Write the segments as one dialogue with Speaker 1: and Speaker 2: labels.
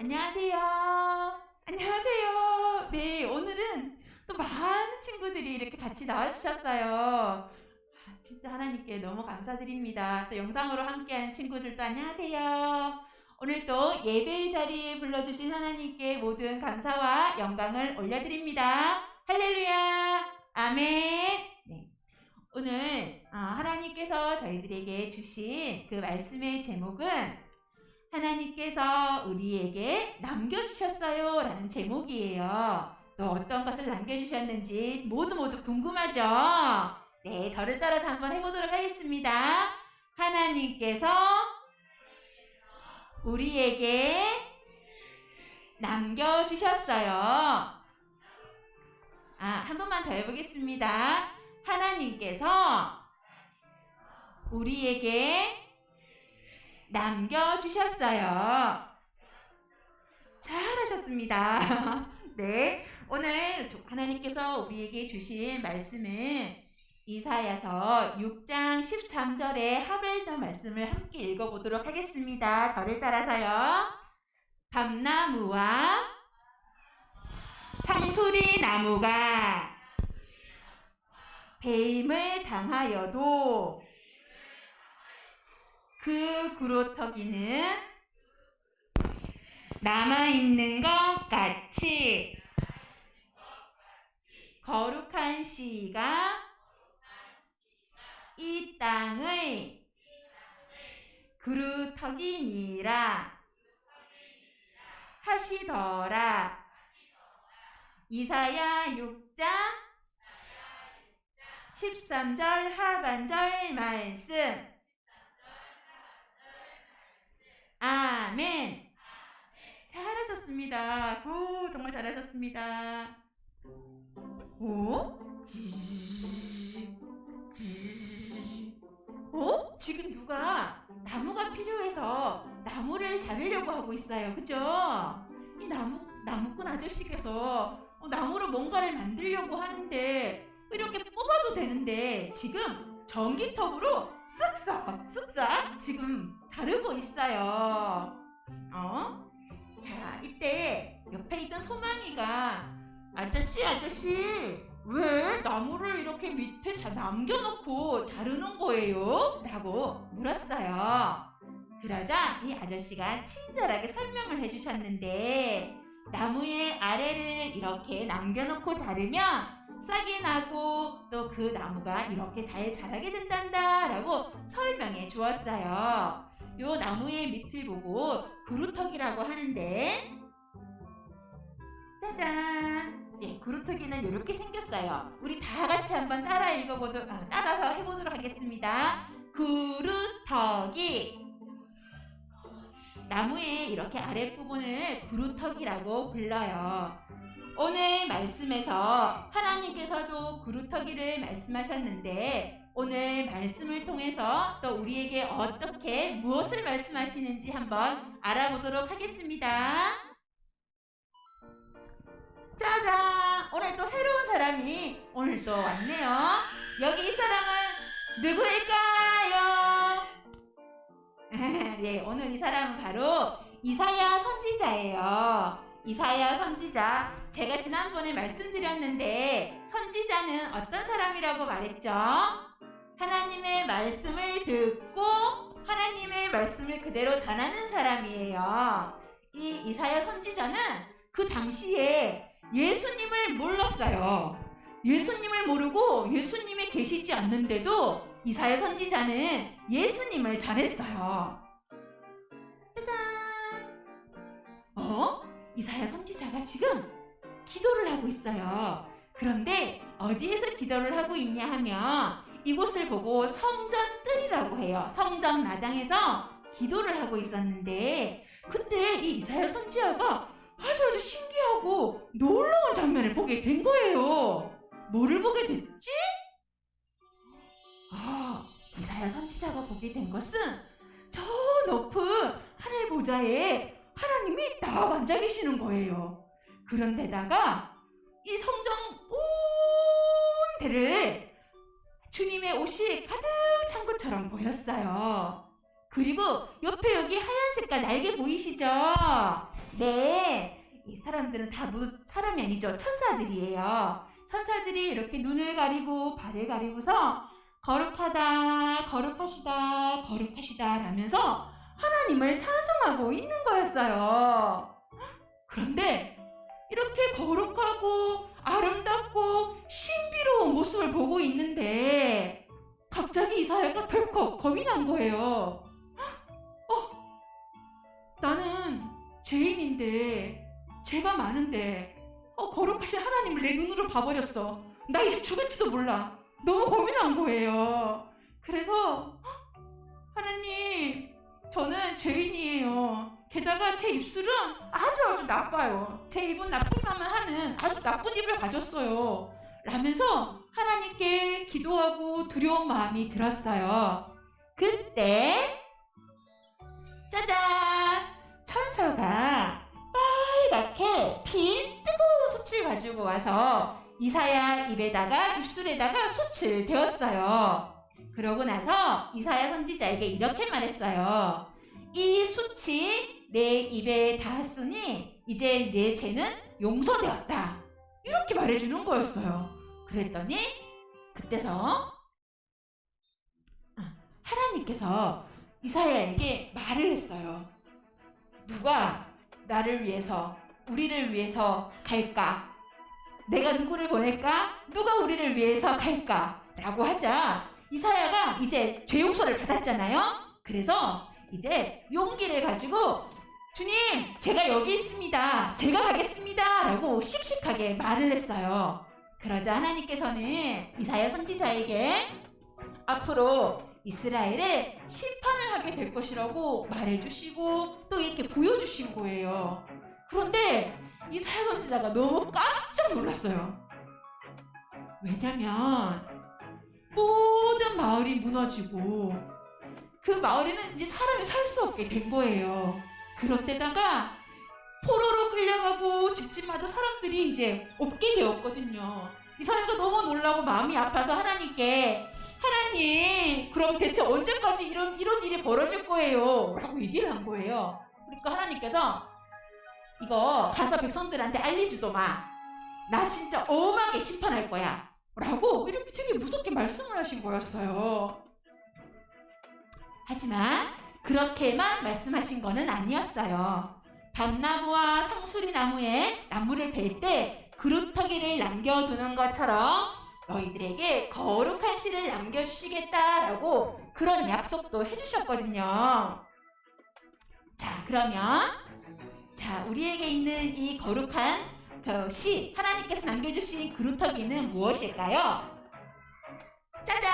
Speaker 1: 안녕하세요. 안녕하세요. 네, 오늘은 또 많은 친구들이 이렇게 같이 나와주셨어요. 진짜 하나님께 너무 감사드립니다. 또 영상으로 함께하는 친구들도 안녕하세요. 오늘 또 예배의 자리에 불러주신 하나님께 모든 감사와 영광을 올려드립니다. 할렐루야. 아멘. 네. 오늘 하나님께서 저희들에게 주신 그 말씀의 제목은 하나님께서 우리에게 남겨주셨어요 라는 제목이에요. 또 어떤 것을 남겨주셨는지 모두 궁금하죠? 네, 저를 따라서 한번 해보도록 하겠습니다. 하나님께서 우리에게 남겨주셨어요. 한 번만 더 해보겠습니다. 하나님께서 우리에게 남겨주셨어요. 잘하셨습니다. 네, 오늘 하나님께서 우리에게 주신 말씀은 이사야서 6장 13절의 하벨절 말씀을 함께 읽어보도록 하겠습니다. 저를 따라서요. 밤나무와 상수리 나무가 배임을 당하여도 그 구루터기는 남아있는 것 같이 거룩한 씨가 이 땅의 구루터기니라 하시더라. 이사야 6장 13절 하반절 말씀. 아멘. 잘하셨습니다. 오, 정말 잘하셨습니다. 오? 지금 누가 나무가 필요해서 나무를 자르려고 하고 있어요. 그죠? 이 나무꾼 아저씨께서 나무로 뭔가를 만들려고 하는데 이렇게 뽑아도 되는데 지금 전기톱으로 쓱싹 지금 자르고 있어요. 자, 이때 옆에 있던 소망이가 아저씨 왜 나무를 이렇게 밑에 남겨놓고 자르는 거예요? 라고 물었어요. 그러자 이 아저씨가 친절하게 설명을 해주셨는데 나무의 아래를 이렇게 남겨놓고 자르면 싹이 나고 또 그 나무가 이렇게 잘 자라게 된단다 라고 설명해 주었어요. 요 나무의 밑을 보고 구루터기라고 하는데 짜잔! 예, 구루터기는 이렇게 생겼어요. 우리 다 같이 한번 따라서 해보도록 하겠습니다. 구루터기. 나무의 이렇게 아랫부분을 구루터기라고 불러요. 오늘 말씀에서 하나님께서도 구루터기를 말씀하셨는데 오늘 말씀을 통해서 또 우리에게 어떻게 무엇을 말씀하시는지 한번 알아보도록 하겠습니다. 짜잔! 오늘 또 새로운 사람이 오늘 또 왔네요. 여기 이 사람은 누구일까요? 네, 오늘 이 사람은 바로 이사야 선지자예요. 이사야 선지자, 제가 지난번에 말씀드렸는데 선지자는 어떤 사람이라고 말했죠? 하나님의 말씀을 듣고 하나님의 말씀을 그대로 전하는 사람이에요. 이 이사야 선지자는 그 당시에 예수님을 몰랐어요. 예수님을 모르고 예수님이 계시지 않는데도 이사야 선지자는 예수님을 전했어요. 짜잔! 이사야 선지자가 지금 기도를 하고 있어요. 그런데 어디에서 기도를 하고 있냐 하면 이곳을 보고 성전뜰이라고 해요. 성전 마당에서 기도를 하고 있었는데 그때 이 이사야 선지자가 아주 신기하고 놀라운 장면을 보게 된 거예요. 뭐를 보게 됐지? 이사야 선지자가 보게 된 것은 저 높은 하늘 보좌에 하나님이 딱 앉아 계시는 거예요. 그런데다가 이 성전 온 데를 주님의 옷이 가득 찬 것처럼 보였어요. 그리고 옆에 여기 하얀 색깔 날개 보이시죠? 네, 이 사람들은 다 모두 사람이 아니죠. 천사들이에요. 천사들이 이렇게 눈을 가리고 발을 가리고서 거룩하다, 거룩하시다, 거룩하시다 라면서 하나님을 찬송하고 있는 거였어요. 그런데 이렇게 거룩하고 아름답고 신비로운 모습을 보고 있는데 갑자기 이사야가 덜컥 겁이 난 거예요. 나는 죄인인데 죄가 많은데 거룩하신 하나님을 내 눈으로 봐버렸어. 나 이제 죽을지도 몰라. 너무 겁이 난 거예요. 그래서 하나님, 저는 죄인이에요. 게다가 제 입술은 아주 나빠요. 제 입은 나쁘다만 하는 아주 나쁜 입을 가졌어요. 라면서 하나님께 기도하고 두려운 마음이 들었어요. 그때 짜잔! 천사가 빨갛게 핀 뜨거운 숯을 가지고 와서 이사야 입술에다가 숯을 데웠어요. 그러고 나서 이사야 선지자에게 이렇게 말했어요. 이 숯이 내 입에 닿았으니 이제 내 죄는 용서되었다. 이렇게 말해주는 거였어요. 그랬더니 그때서 하나님께서 이사야에게 말을 했어요. 누가 나를 위해서, 우리를 위해서 갈까? 내가 누구를 보낼까? 누가 우리를 위해서 갈까? 라고 하자 이사야가 이제 죄 용서를 받았잖아요. 그래서 이제 용기를 가지고 주님, 제가 여기 있습니다. 제가 가겠습니다. 라고 씩씩하게 말을 했어요. 그러자 하나님께서는 이사야 선지자에게 앞으로 이스라엘에 심판을 하게 될 것이라고 말해주시고 또 이렇게 보여주신 거예요. 그런데 이사야 선지자가 너무 깜짝 놀랐어요. 왜냐면 모든 마을이 무너지고 그 마을에는 이제 사람이 살 수 없게 된 거예요. 그런데다가 포로로 끌려가고 집집마다 사람들이 이제 없게 되었거든요. 이사야가 너무 놀라고 마음이 아파서 하나님께 하나님, 그럼 대체 언제까지 이런 일이 벌어질 거예요? 라고 얘기를 한 거예요. 그러니까 하나님께서 이거 가서 백성들한테 알리지도 마. 나 진짜 엄하게 심판할 거야. 라고 이렇게 되게 무섭게 말씀을 하신 거였어요. 하지만 그렇게만 말씀하신 거는 아니었어요. 밤나무와 상수리 나무에 나무를 벨 때 그루터기를 남겨두는 것처럼 너희들에게 거룩한 씨를 남겨주시겠다라고 그런 약속도 해주셨거든요. 자, 그러면 우리에게 있는 이 거룩한 그 씨, 하나님께서 남겨주신 그루터기는 무엇일까요? 짜잔!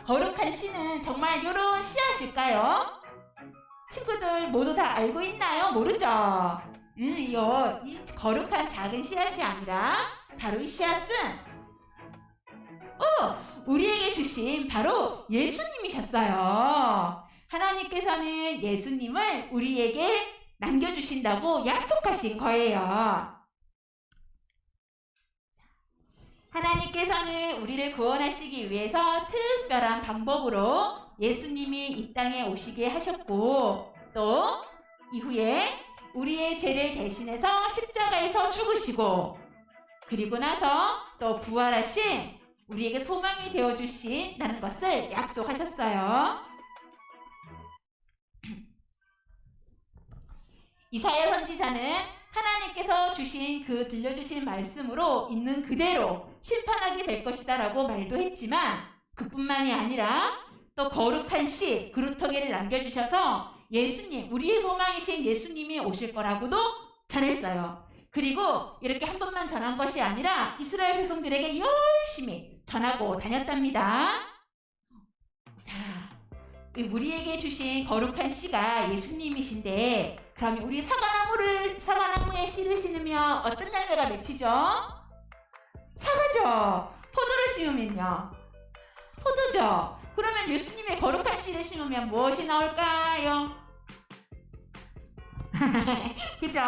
Speaker 1: 거룩한 씨는 정말 이런 씨앗일까요? 친구들 모두 다 알고 있나요? 모르죠? 이 거룩한 작은 씨앗이 아니라 바로 이 씨앗은 우리에게 주신 바로 예수님이셨어요. 하나님께서는 예수님을 우리에게 남겨주신다고 약속하신 거예요. 하나님께서는 우리를 구원하시기 위해서 특별한 방법으로 예수님이 이 땅에 오시게 하셨고 또 이후에 우리의 죄를 대신해서 십자가에서 죽으시고 그리고 나서 또 부활하신 우리에게 소망이 되어주신다는 것을 약속하셨어요. 이사야 선지자는 하나님께서 주신 들려주신 말씀으로 있는 그대로 심판하게 될 것이다 라고 말도 했지만 그뿐만이 아니라 또 거룩한 씨, 그루터기를 남겨주셔서 예수님, 우리의 소망이신 예수님이 오실 거라고도 전했어요. 그리고 이렇게 한 번만 전한 것이 아니라 이스라엘 백성들에게 열심히 전하고 다녔답니다. 자, 우리에게 주신 거룩한 씨가 예수님이신데 그러면 우리 사과나무에 씨를 심으면 어떤 열매가 맺히죠? 사과죠. 포도를 심으면요? 포도죠. 그러면 예수님의 거룩한 씨를 심으면 무엇이 나올까요? 그죠?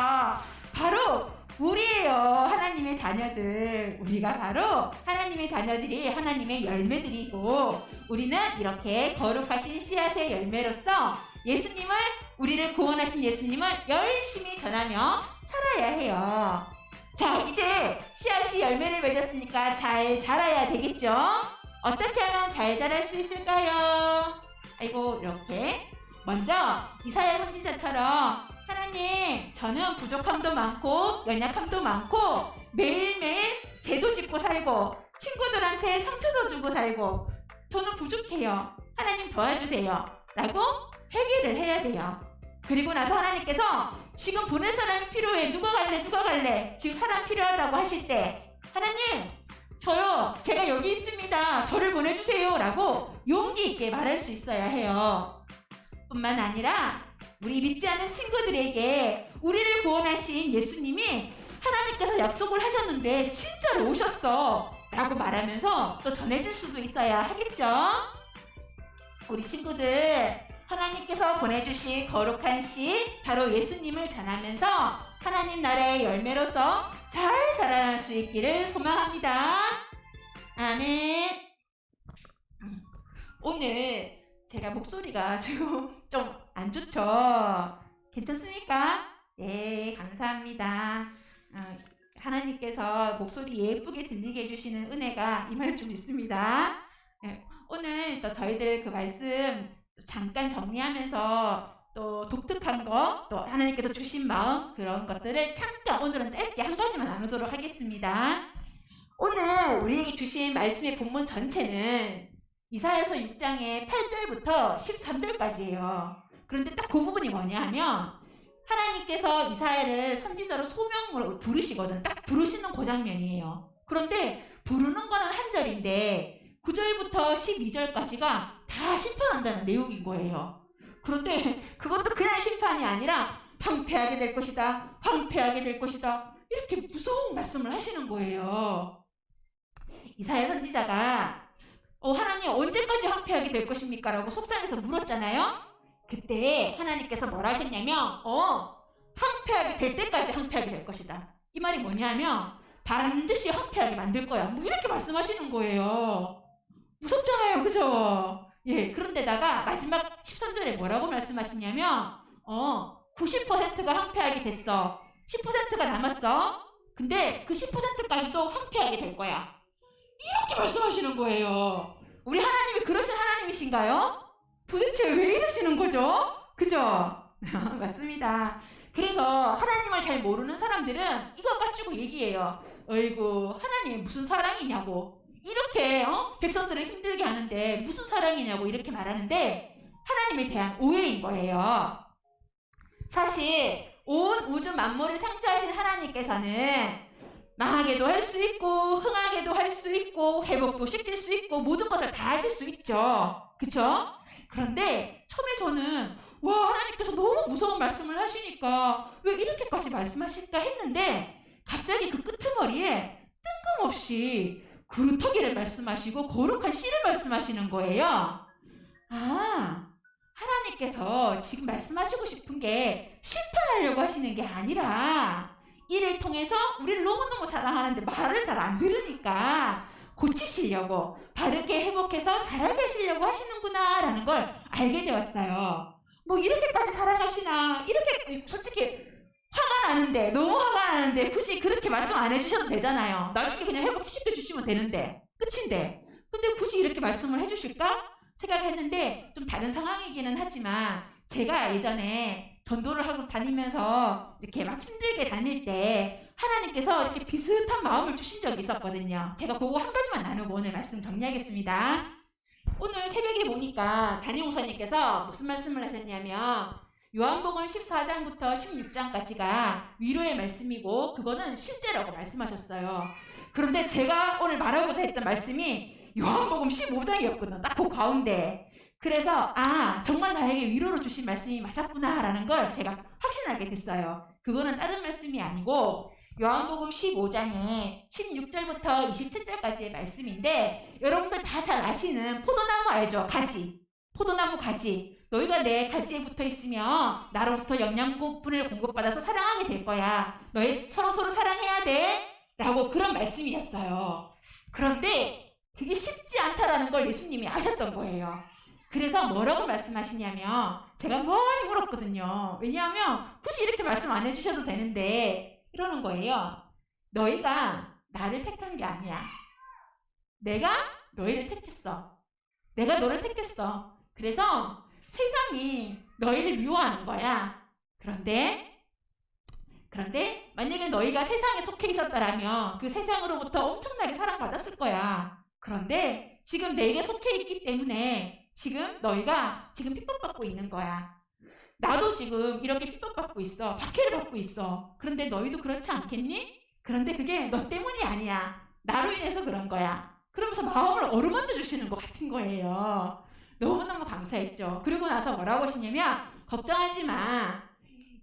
Speaker 1: 바로 우리예요. 하나님의 자녀들. 우리가 바로 하나님의 자녀들이 하나님의 열매들이고 우리는 이렇게 거룩하신 씨앗의 열매로서 예수님을 우리를 구원하신 예수님을 열심히 전하며 살아야 해요. 자, 이제 씨앗이 열매를 맺었으니까 잘 자라야 되겠죠? 어떻게 하면 잘 자랄 수 있을까요? 아이고, 이렇게 먼저 이사야 선지자처럼 하나님, 저는 부족함도 많고 연약함도 많고 매일매일 죄도 짓고 살고 친구들한테 상처도 주고 살고 저는 부족해요. 하나님 도와주세요. 라고 회개를 해야 돼요. 그리고 나서 하나님께서 지금 보낼 사람이 필요해. 누가 갈래? 누가 갈래? 지금 사람 필요하다고 하실 때 하나님, 저요. 제가 여기 있습니다. 저를 보내주세요. 라고 용기 있게 말할 수 있어야 해요. 뿐만 아니라 우리 믿지 않는 친구들에게 우리를 구원하신 예수님이 하나님께서 약속을 하셨는데 진짜로 오셨어 라고 말하면서 또 전해줄 수도 있어야 하겠죠. 우리 친구들 하나님께서 보내주신 거룩한 씨 바로 예수님을 전하면서 하나님 나라의 열매로서 잘 자라날 수 있기를 소망합니다. 아멘. 오늘 제가 목소리가 지금 좀 안 좋죠? 괜찮습니까? 네, 감사합니다. 하나님께서 목소리 예쁘게 들리게 해주시는 은혜가 임할 줄 믿습니다. 오늘 또 저희들 그 말씀 잠깐 정리하면서 또 독특한 거, 또 하나님께서 주신 마음 그런 것들을 잠깐 오늘은 짧게 한 가지만 나누도록 하겠습니다. 오늘 우리에게 주신 말씀의 본문 전체는 이사야서 6장의 8절부터 13절까지예요. 그런데 딱 그 부분이 뭐냐 하면 하나님께서 이사야를 선지자로 소명으로 부르시거든. 딱 부르시는 그 장면이에요. 그런데 부르는 거는 한 절인데 9절부터 12절까지가 다 심판한다는 내용인 거예요. 그런데 그것도 그냥 심판이 아니라 황폐하게 될 것이다. 황폐하게 될 것이다. 이렇게 무서운 말씀을 하시는 거예요. 이사야 선지자가 하나님 언제까지 황폐하게 될 것입니까? 라고 속상해서 물었잖아요. 그때 하나님께서 뭐라 하셨냐면 황폐하게 될 때까지 황폐하게 될 것이다. 이 말이 뭐냐면 반드시 황폐하게 만들 거야. 뭐 이렇게 말씀하시는 거예요. 무섭잖아요. 그죠? 예, 그런데다가 마지막 13절에 뭐라고 말씀하시냐면 90%가 황폐하게 됐어. 10%가 남았어. 근데 그 10%까지도 황폐하게 될 거야. 이렇게 말씀하시는 거예요. 우리 하나님이 그러신 하나님이신가요? 도대체 왜 이러시는 거죠? 그죠? 맞습니다. 그래서 하나님을 잘 모르는 사람들은 이거 가지고 얘기해요. 어이구, 하나님 무슨 사랑이냐고. 이렇게 백성들을 힘들게 하는데 무슨 사랑이냐고 이렇게 말하는데 하나님에 대한 오해인 거예요. 사실 온 우주 만물을 창조하신 하나님께서는 망하게도 할 수 있고 흥하게도 할 수 있고 회복도 시킬 수 있고 모든 것을 다 하실 수 있죠. 그쵸? 그런데 처음에 저는 와, 하나님께서 너무 무서운 말씀을 하시니까 왜 이렇게까지 말씀하실까 했는데 갑자기 그 끄트머리에 뜬금없이 그루터기를 말씀하시고 거룩한 씨를 말씀하시는 거예요. 아, 하나님께서 지금 말씀하시고 싶은 게 심판하려고 하시는 게 아니라 이를 통해서 우리를 너무너무 사랑하는데 말을 잘 안 들으니까 고치시려고 바르게 회복해서 잘하게 하시려고 하시는구나 라는 걸 알게 되었어요. 뭐 이렇게까지 사랑하시나, 이렇게 솔직히 화가 나는데, 너무 화가 나는데 굳이 그렇게 말씀 안 해주셔도 되잖아요. 나중에 그냥 회복시켜 주시면 되는데 끝인데 근데 굳이 이렇게 말씀을 해주실까 생각했는데 좀 다른 상황이기는 하지만 제가 예전에 전도를 하고 다니면서 이렇게 막 힘들게 다닐 때 하나님께서 이렇게 비슷한 마음을 주신 적이 있었거든요. 제가 그거 한 가지만 나누고 오늘 말씀 정리하겠습니다. 오늘 새벽에 보니까 담임목사님께서 무슨 말씀을 하셨냐면 요한복음 14장부터 16장까지가 위로의 말씀이고 그거는 실제라고 말씀하셨어요. 그런데 제가 오늘 말하고자 했던 말씀이 요한복음 15장이었거든요. 딱 그 가운데. 그래서 정말 나에게 위로를 주신 말씀이 맞았구나 라는 걸 제가 확신하게 됐어요. 그거는 다른 말씀이 아니고 요한복음 15장에 16절부터 27절까지의 말씀인데 여러분들 다 잘 아시는 포도나무 알죠? 가지. 포도나무 가지. 너희가 내 가지에 붙어 있으면 나로부터 영양분을 공급받아서 사랑하게 될 거야. 너희 서로 사랑해야 돼. 라고 그런 말씀이었어요. 그런데 그게 쉽지 않다라는 걸 예수님이 아셨던 거예요. 그래서 뭐라고 말씀하시냐면 제가 많이 울었거든요. 왜냐하면 굳이 이렇게 말씀 안 해주셔도 되는데 이러는 거예요. 너희가 나를 택한 게 아니야. 내가 너희를 택했어. 내가 너를 택했어. 그래서 세상이 너희를 미워하는 거야. 그런데 만약에 너희가 세상에 속해 있었다라면 그 세상으로부터 엄청나게 사랑받았을 거야. 그런데 지금 내게 속해 있기 때문에 지금 너희가 지금 핍박받고 있는 거야. 나도 지금 이렇게 핍박받고 있어. 박해를 받고 있어. 그런데 너희도 그렇지 않겠니? 그런데 그게 너 때문이 아니야. 나로 인해서 그런 거야. 그러면서 마음을 어루만져 주시는 것 같은 거예요. 너무너무 감사했죠. 그리고 나서 뭐라고 하시냐면 걱정하지 마.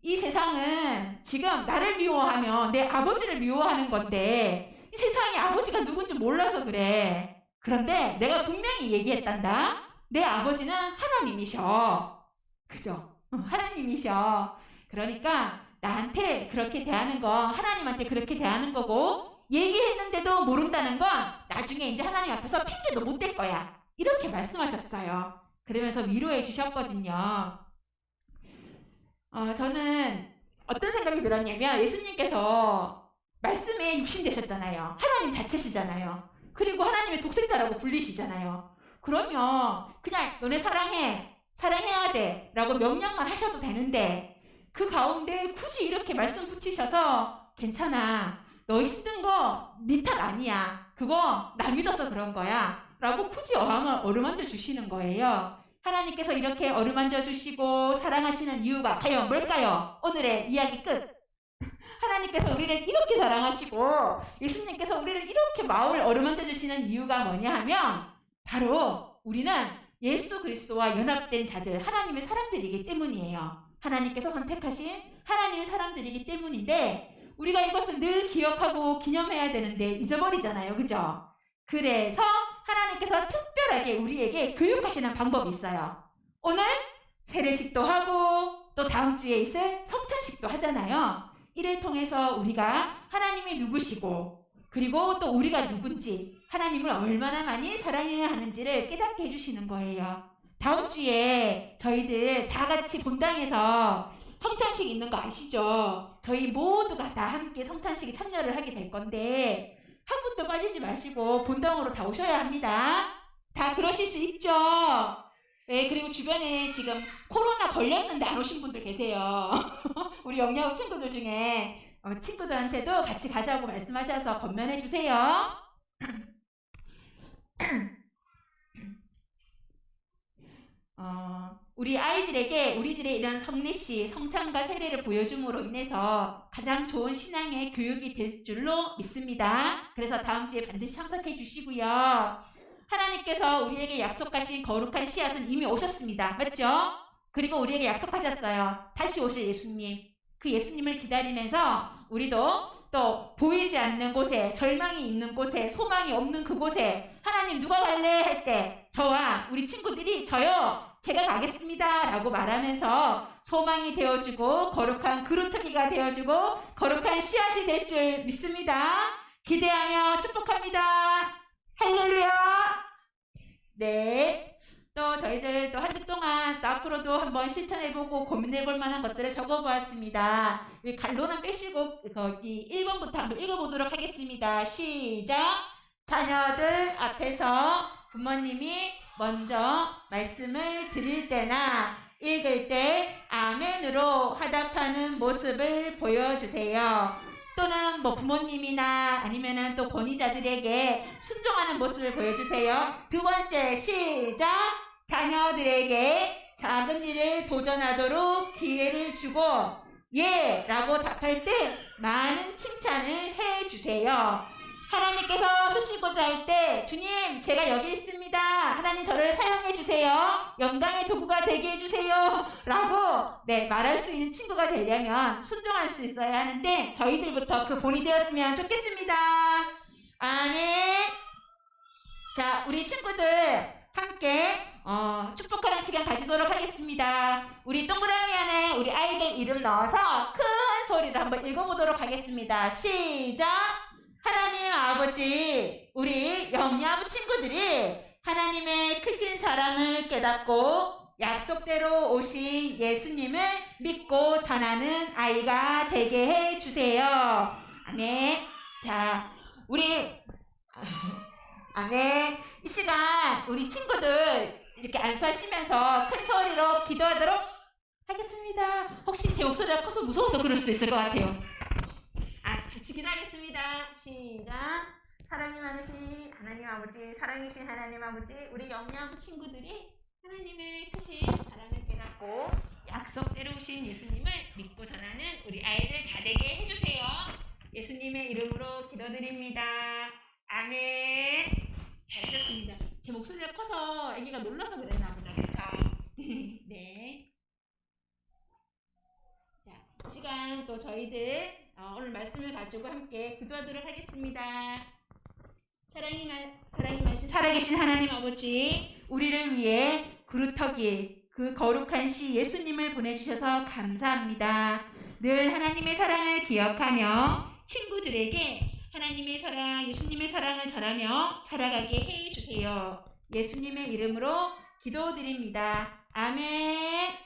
Speaker 1: 이 세상은 지금 나를 미워하면 내 아버지를 미워하는 건데 이 세상에 아버지가 누군지 몰라서 그래. 그런데 내가 분명히 얘기했단다. 내 아버지는 하나님이셔. 그죠? 하나님이셔. 그러니까 나한테 그렇게 대하는 거 하나님한테 그렇게 대하는 거고 얘기했는데도 모른다는 건 나중에 이제 하나님 앞에서 핑계도 못 댈 거야. 이렇게 말씀하셨어요. 그러면서 위로해 주셨거든요. 저는 어떤 생각이 들었냐면 예수님께서 말씀에 육신 되셨잖아요. 하나님 자체시잖아요. 그리고 하나님의 독생자라고 불리시잖아요. 그러면 그냥 너네 사랑해야 돼 라고 명령만 하셔도 되는데 그 가운데 굳이 이렇게 말씀 붙이셔서 괜찮아. 너 힘든 거 네 탓 아니야. 그거 나 믿어서 그런 거야. 라고 굳이 어루만져 주시는 거예요. 하나님께서 이렇게 어루만져 주시고 사랑하시는 이유가 과연 뭘까요? 오늘의 이야기 끝. 하나님께서 우리를 이렇게 사랑하시고 예수님께서 우리를 이렇게 마음을 어루만져 주시는 이유가 뭐냐 하면 바로 우리는 예수 그리스도와 연합된 자들, 하나님의 사람들이기 때문이에요. 하나님께서 선택하신 하나님의 사람들이기 때문인데 우리가 이것을 늘 기억하고 기념해야 되는데 잊어버리잖아요. 그죠? 그래서 하나님께서 특별하게 우리에게 교육하시는 방법이 있어요. 오늘 세례식도 하고 또 다음 주에 있을 성찬식도 하잖아요. 이를 통해서 우리가 하나님이 누구시고 그리고 또 우리가 누군지 하나님을 얼마나 많이 사랑해야 하는지를 깨닫게 해주시는 거예요. 다음 주에 저희들 다 같이 본당에서 성찬식 있는 거 아시죠? 저희 모두가 다 함께 성찬식에 참여를 하게 될 건데 한 분도 빠지지 마시고 본당으로 다 오셔야 합니다. 다 그러실 수 있죠? 네, 그리고 주변에 지금 코로나 걸렸는데 안 오신 분들 계세요. 우리 영야후 친구들 중에 친구들한테도 같이 가자고 말씀하셔서 건면해 주세요. 우리 아이들에게 우리들의 이런 성례시, 성찬과 세례를 보여줌으로 인해서 가장 좋은 신앙의 교육이 될 줄로 믿습니다. 그래서 다음 주에 반드시 참석해 주시고요. 하나님께서 우리에게 약속하신 거룩한 씨앗은 이미 오셨습니다. 맞죠? 그리고 우리에게 약속하셨어요. 다시 오실 예수님. 그 예수님을 기다리면서 우리도 또 보이지 않는 곳에, 절망이 있는 곳에, 소망이 없는 그곳에 하나님 누가 갈래? 할 때 저와 우리 친구들이 저요. 제가 가겠습니다 라고 말하면서 소망이 되어주고 거룩한 그루터기가 되어주고 거룩한 씨앗이 될 줄 믿습니다. 기대하며 축복합니다. 할렐루야. 네, 또 저희들 또 한 주 동안 또 앞으로도 한번 실천해보고 고민해볼 만한 것들을 적어보았습니다. 이 갈로는 빼시고 거기 1번부터 한번 읽어보도록 하겠습니다. 시작. 자녀들 앞에서 부모님이 먼저 말씀을 드릴 때나 읽을 때 아멘으로 화답하는 모습을 보여주세요. 또는 뭐 부모님이나 아니면은 또 권위자들에게 순종하는 모습을 보여주세요. 두 번째, 시작. 자녀들에게 작은 일을 도전하도록 기회를 주고 예 라고 답할 때 많은 칭찬을 해주세요. 하나님께서 쓰시고자 할 때 주님 제가 여기 있습니다. 하나님 저를 사용해 주세요. 영광의 도구가 되게 해주세요. 라고 말할 수 있는 친구가 되려면 순종할 수 있어야 하는데 저희들부터 그 본이 되었으면 좋겠습니다. 아멘. 자, 우리 친구들 함께 축복하는 시간 가지도록 하겠습니다. 우리 동그라미 안에 우리 아이들 이름 넣어서 큰 소리로 한번 읽어보도록 하겠습니다. 시작! 하나님 아버지, 우리 영리아부 친구들이 하나님의 크신 사랑을 깨닫고 약속대로 오신 예수님을 믿고 전하는 아이가 되게 해주세요. 아멘. 자, 우리 아멘. 이 시간 우리 친구들 이렇게 안수하시면서 큰 소리로 기도하도록 하겠습니다. 혹시 제 목소리가 커서 무서워서 그럴 수도 있을 것 같아요. 같이 기도하겠습니다. 시작. 사랑이 많으신 하나님 아버지, 사랑이신 하나님 아버지, 우리 영리아부 친구들이 하나님의 크신 사랑을 깨닫고 약속대로 오신 예수님을 믿고 전하는 우리 아이들 다 되게 해주세요. 예수님의 이름으로 기도드립니다. 아멘. 잘하셨습니다. 제 목소리가 커서 아기가 놀라서 그랬나 보다. 그렇죠? 네. 자, 이 시간 또 저희들 오늘 말씀을 가지고 함께 기도하도록 하겠습니다. 사랑이 많으신 살아계신 하나님 아버지, 우리를 위해 그루터기 그 거룩한 시 예수님을 보내주셔서 감사합니다. 늘 하나님의 사랑을 기억하며 친구들에게 하나님의 사랑, 예수님의 사랑을 전하며 살아가게 해주세요. 예수님의 이름으로 기도드립니다. 아멘.